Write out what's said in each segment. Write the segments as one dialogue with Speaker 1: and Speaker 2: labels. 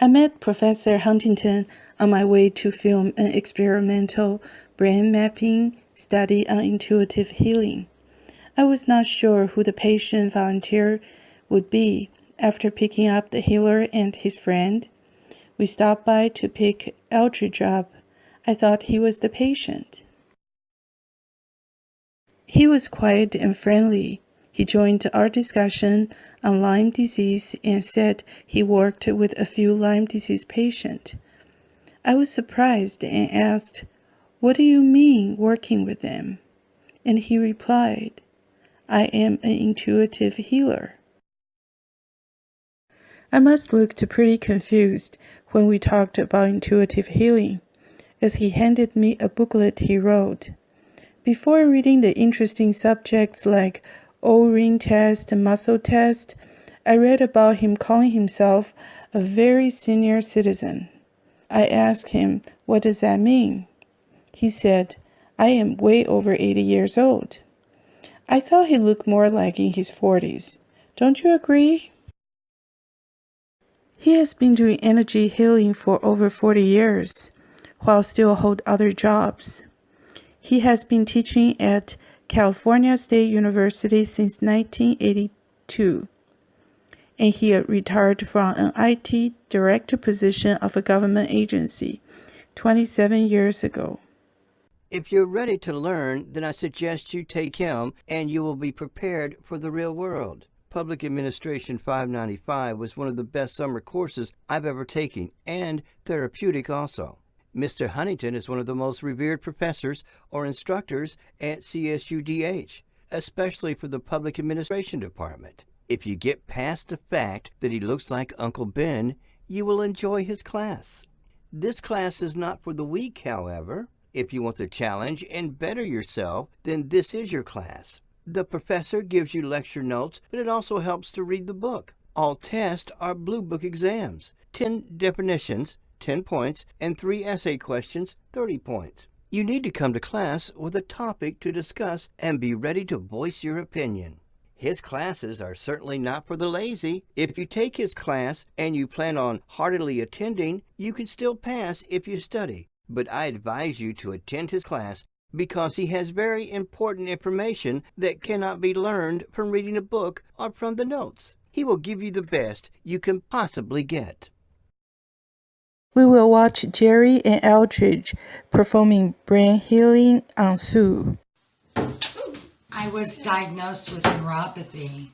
Speaker 1: I met Professor Huntington on my way to film an experimental brain mapping study on intuitive healing. I was not sure who the patient volunteer would be. After picking up the healer and his friend, we stopped by to pick Eldridge up. I thought he was the patient. He was quiet and friendly. He joined our discussion on Lyme disease and said he worked with a few Lyme disease patients. I was surprised and asked, "What do you mean working with them?" And he replied, "I am an intuitive healer." I must looked pretty confused when we talked about intuitive healing, as he handed me a booklet he wrote. Before reading the interesting subjects like O-ring test and muscle test, I read about him calling himself a very senior citizen. I asked him, "What does that mean?" He said, "I am way over 80 years old." I thought he looked more like in his 40s. Don't you agree? He has been doing energy healing for over 40 years, while still hold other jobs. He has been teaching at California State University since 1982, and he retired from an IT director position of a government agency 27 years ago.
Speaker 2: If you're ready to learn, then I suggest you take him and you will be prepared for the real world. Public Administration 595 was one of the best summer courses I've ever taken, and therapeutic also. Mr. Huntington is one of the most revered professors or instructors at CSUDH, especially for the Public Administration Department. If you get past the fact that he looks like Uncle Ben, you will enjoy his class. This class is not for the weak, however. If you want the challenge and better yourself, then this is your class. The professor gives you lecture notes, but it also helps to read the book. All tests are Blue Book exams. 10 definitions, 10 points, and 3 essay questions, 30 points. You need to come to class with a topic to discuss and be ready to voice your opinion. His classes are certainly not for the lazy. If you take his class and you plan on heartily attending, you can still pass if you study. But I advise you to attend his class because he has very important information that cannot be learned from reading a book or from the notes. He will give you the best you can possibly get.
Speaker 1: We will watch Jerry and Eldridge performing brain healing on Sue.
Speaker 3: I was diagnosed with neuropathy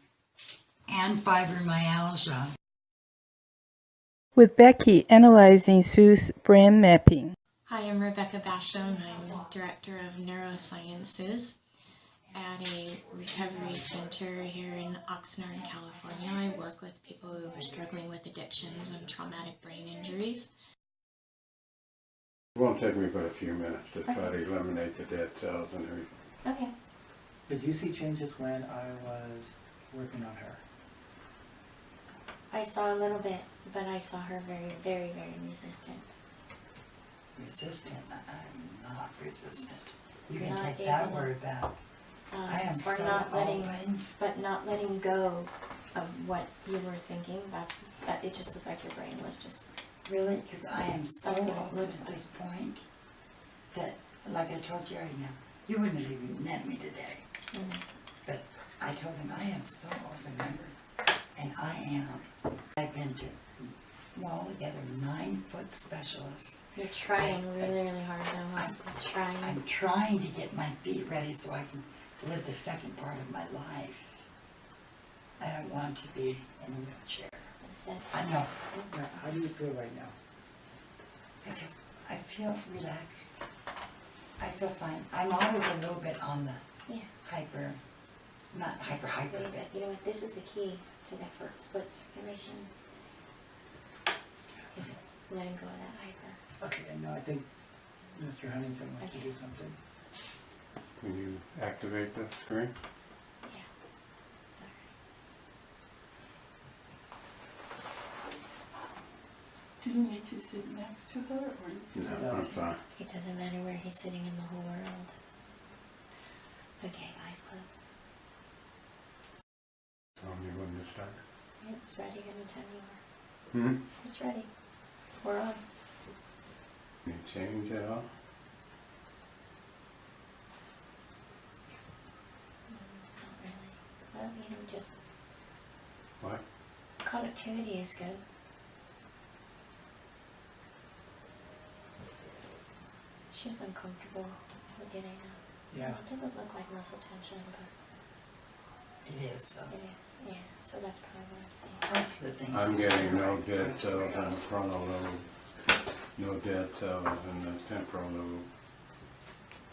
Speaker 3: and fibromyalgia.
Speaker 1: With Becky analyzing Sue's brain mapping.
Speaker 4: Hi, I'm Becky Bassham. I'm the Director of Neurosciences at a recovery center here in Oxnard, California. I work with people who are struggling with addictions and traumatic brain injuries.
Speaker 5: It won't take me but a few minutes to try to eliminate the dead cells and everything.
Speaker 4: Okay.
Speaker 6: Did you see changes when I was working on her?
Speaker 4: I saw a little bit, but I saw her very, very, very resistant.
Speaker 3: Resistant? I'm not resistant. You can
Speaker 4: Not
Speaker 3: take that
Speaker 4: able to-
Speaker 3: word back. I am
Speaker 4: or
Speaker 3: so
Speaker 4: not letting,
Speaker 3: open.
Speaker 4: but not letting go of what you were thinking. That it just looked like your brain was just.
Speaker 3: Really? Because I am so
Speaker 4: That's what it
Speaker 3: open
Speaker 4: looks
Speaker 3: at
Speaker 4: like.
Speaker 3: this point that, like I told Jerry now, you wouldn't have even met me today.
Speaker 4: Mm-hmm.
Speaker 3: But I told him I am so open-minded. And I've been to, well, together 9-foot specialists.
Speaker 4: You're trying really, really hard now.
Speaker 3: I'm
Speaker 4: Trying.
Speaker 3: I'm trying to get my feet ready so I can live the second part of my life. I don't want to be in a wheelchair.
Speaker 4: Instead.
Speaker 3: I know.
Speaker 6: Now, how do you feel right now?
Speaker 3: I feel relaxed. I feel fine. I'm always a little bit on the
Speaker 4: Yeah.
Speaker 3: not hyper,
Speaker 4: But
Speaker 3: but
Speaker 4: you know what? This is the key to that first foot circulation. Is letting go of that hyper.
Speaker 6: Okay, and now I think Mr. Huntington wants to do something.
Speaker 5: Can you activate the screen?
Speaker 4: Yeah.
Speaker 1: Do you need to sit next to her, or
Speaker 5: No, I'm fine.
Speaker 4: It doesn't matter where he's sitting in the whole world. Okay, eyes closed.
Speaker 5: Tell me when to start.
Speaker 4: It's ready anytime you are. It's ready. we're on.
Speaker 5: Any change at all?
Speaker 4: Not really. Well, just
Speaker 5: What?
Speaker 4: connectivity is good. She's uncomfortable with getting out.
Speaker 6: Yeah.
Speaker 4: It doesn't look like muscle tension, but
Speaker 3: It is, so.
Speaker 4: it is. Yeah, so that's probably what I'm saying.
Speaker 3: That's the things.
Speaker 5: I'm
Speaker 3: you
Speaker 5: getting
Speaker 3: say,
Speaker 5: no
Speaker 3: right?
Speaker 5: dead cells in the frontal lobe, no dead cells in the temporal lobe,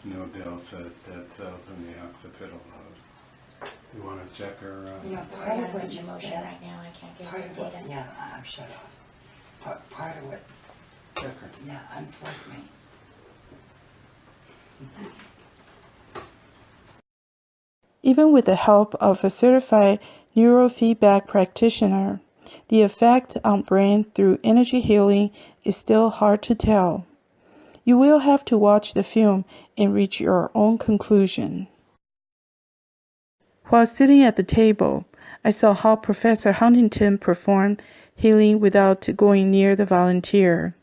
Speaker 5: no dead cells in the occipital lobe. You want to check her?
Speaker 3: You know,
Speaker 4: We're
Speaker 3: part
Speaker 4: on
Speaker 3: of what
Speaker 4: range
Speaker 3: you
Speaker 4: of motion
Speaker 3: said,
Speaker 4: right now. I can't get
Speaker 3: part
Speaker 4: the
Speaker 3: of what,
Speaker 4: data.
Speaker 3: yeah, I'm shut off. Part of what,
Speaker 5: Check her.
Speaker 3: yeah, unplugged me.
Speaker 1: Even with the help of a certified neurofeedback practitioner, the effect on brain through energy healing is still hard to tell. You will have to watch the film and reach your own conclusion. While sitting at the table, I saw how Professor Huntington performed healing without going near the volunteer.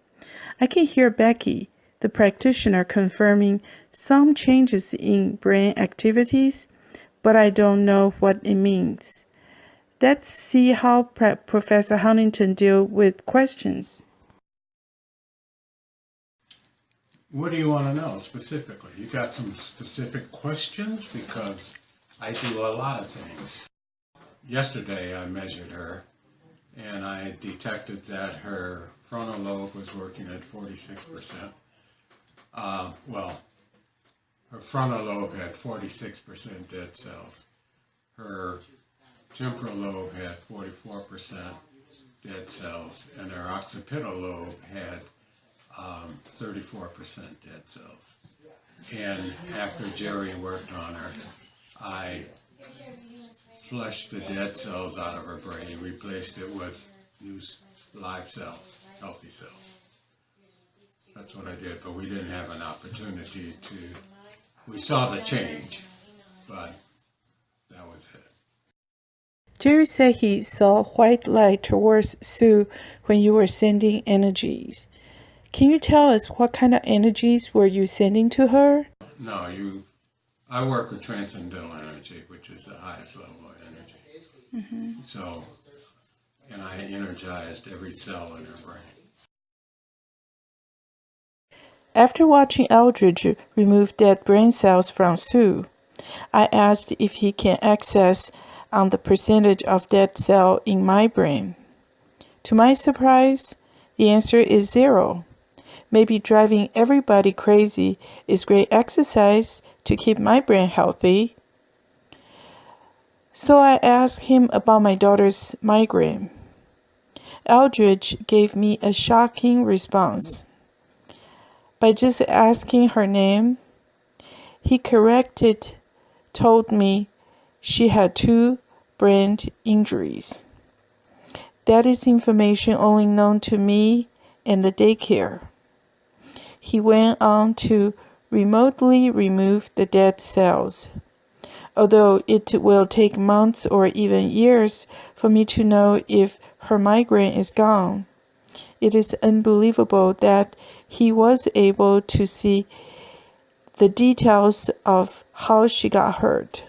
Speaker 1: I can hear Becky, the practitioner, confirming some changes in brain activities, but I don't know what it means. Let's see how Professor Huntington deals with questions.
Speaker 5: What do you want to know specifically? You got some specific questions? Because I do a lot of things. Yesterday I measured her and I detected that her frontal lobe was working at 46%. Her frontal lobe had 46% dead cells. Her temporal lobe had 44% dead cells, and her occipital lobe had 34% dead cells. And after Jerry worked on her, I flushed the dead cells out of her brain, replaced it with new live cells, healthy cells. That's what I did, but we didn't have an opportunity to, we saw the change, but that was it.
Speaker 1: Jerry said he saw white light towards Sue when you were sending energies. Can you tell us what kind of energies were you sending to her?
Speaker 5: No, I work with transcendental energy, which is the highest level of energy. Mm-hmm. So, and I energized every cell in her brain.
Speaker 1: After watching Eldridge remove dead brain cells from Sue, I asked if he can access on the percentage of dead cell in my brain. To my surprise, the answer is 0. Maybe driving everybody crazy is great exercise to keep my brain healthy. So I asked him about my daughter's migraine. Eldridge gave me a shocking response. By just asking her name, he told me she had 2 brain injuries. That is information only known to me and the daycare. He went on to remotely remove the dead cells. Although it will take months or even years for me to know if her migraine is gone, it is unbelievable that he was able to see the details of how she got hurt.